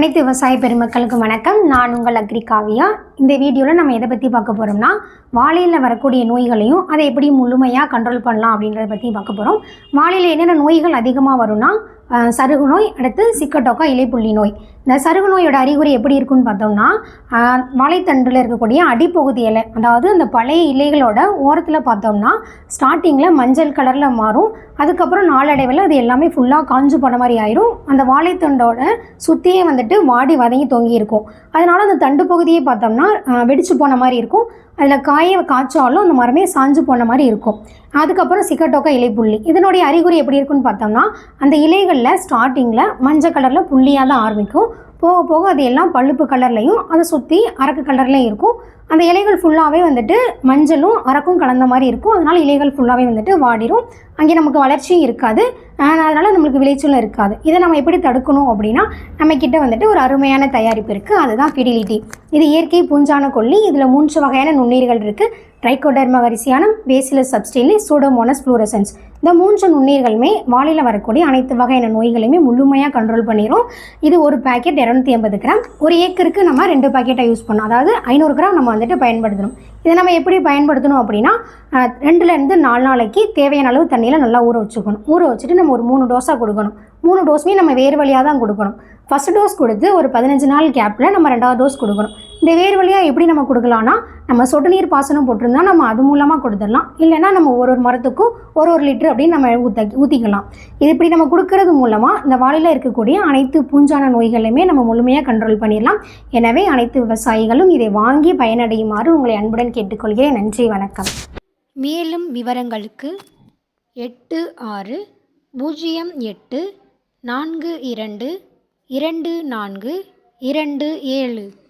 அனைத்து விவசாய பெருமக்களுக்கு வணக்கம். நான் உங்கள் அக்ரி காவியா. இந்த வீடியோவில் நம்ம எதை பற்றி பார்க்க போகிறோம்னா, வாழையில் வரக்கூடிய நோய்களையும் அதை எப்படி முழுமையாக கண்ட்ரோல் பண்ணலாம் அப்படின்றத பற்றி பார்க்க போகிறோம். வாழையில் என்னென்ன நோய்கள் அதிகமாக வரும்னா, சருகு நோய், அடுத்து சிக்கட்டோக்கா இலைப்புள்ளி நோய். இந்த சருகு நோயோட அறிகுறி எப்படி இருக்குன்னு பார்த்தோம்னா, வாழைத்தண்டில் இருக்கக்கூடிய அடிப்பகுதி இலை, அதாவது அந்த பழைய இலைகளோட ஓரத்தில் பார்த்தோம்னா ஸ்டார்டிங்கில் மஞ்சள் கலரில் மாறும். அதுக்கப்புறம் நாளடைவில் அது எல்லாமே ஃபுல்லாக காஞ்சு போன மாதிரி ஆயிரும். அந்த வாழைத்தண்டோட சுற்றியே வந்துட்டு வாடி வதங்கி தொங்கி இருக்கும். அதனால் அந்த தண்டு பகுதியே பார்த்தோம்னா வெடிச்சு போன மாதிரி இருக்கும். அதில் காய்ச்சாலும் அந்த மரமே சாஞ்சு போன மாதிரி இருக்கும். அதுக்கப்புறம் சிக்கட்டோக்கா இலைப்புள்ளி, இதனுடைய அறிகுறி எப்படி இருக்குன்னு பார்த்தோம்னா, அந்த இலைகளில் ஸ்டார்டிங்கில் மஞ்சள் கலரில் புள்ளியாக தான் ஆரம்பிக்கும். போக போக அது எல்லாம் பழுப்பு கலர்லையும் அதை சுற்றி அரக்கு கலர்லையும் இருக்கும். அந்த இலைகள் ஃபுல்லாகவே வந்துட்டு மஞ்சளும் அரக்கும் கலந்த மாதிரி இருக்கும். அதனால் இலைகள் ஃபுல்லாகவே வந்துட்டு வாடிடும். அங்கே நமக்கு வளர்ச்சியும் இருக்காது, அதனால் நம்மளுக்கு விளைச்சலும் இருக்காது. இதை நம்ம எப்படி தடுக்கணும் அப்படின்னா, நம்மக்கிட்ட வந்துட்டு ஒரு அருமையான தயாரிப்பு இருக்குது. அதுதான் ஃபிடிலிட்டி. இது இயற்கை பூஞ்சான கொல்லி. இதில் 3 வகையான நுண்ணுயிர்கள் இருக்குது. ட்ரைகோடர்மா வரிசையானம், பேசிலஸ் சப்ஸ்டிலிஸ், சூடோமோனஸ் ஃப்ளோரசன்ஸ். இந்த 3 நுண்ணுயிர்களுமே வாழையில் வரக்கூடிய அனைத்து வகையான நோய்களையுமே முழுமையாக கண்ட்ரோல் பண்ணிடும். இது ஒரு பேக்கெட் 250 கிராம். ஒரு ஏக்கருக்கு நம்ம 2 பேக்கெட்டை யூஸ் பண்ணணும். அதாவது 500 கிராம் நம்ம வந்துட்டு பயன்படுத்தணும். இதை நம்ம எப்படி பயன்படுத்தணும் அப்படின்னா, 2லேருந்து 4 நாளைக்கு தேவையான அளவு தண்ணியில் நல்லா ஊற வச்சுக்கணும். ஊற வச்சுட்டு நம்ம ஒரு 3 டோஸாக கொடுக்கணும். 3 டோஸுமே நம்ம வேறு வழியாக தான் கொடுக்கணும். ஃபஸ்ட் டோஸ் கொடுத்து ஒரு 15 நாள் கேப்பில் நம்ம 2வது டோஸ் கொடுக்கணும். இந்த வேறு வழியாக எப்படி நம்ம கொடுக்கலான்னா, நம்ம சொட்டு நீர் பாசனம் போட்டிருந்தா நம்ம அது மூலமாக கொடுத்துடலாம். இல்லைனா நம்ம ஒரு மரத்துக்கும் ஒரு லிட்டர் அப்படின்னு நம்ம ஊற்றிக்கலாம். இது இப்படி நம்ம கொடுக்கறது மூலமாக இந்த வாழையில் இருக்கக்கூடிய அனைத்து பூஞ்சான நோய்களையுமே நம்ம முழுமையாக கண்ட்ரோல் பண்ணிடலாம். எனவே அனைத்து விவசாயிகளும் இதை வாங்கி பயனடையுமாறு உங்களை அன்புடன் கேட்டுக்கொள்கிறேன். நன்றி, வணக்கம். மேலும் விவரங்களுக்கு 8608422427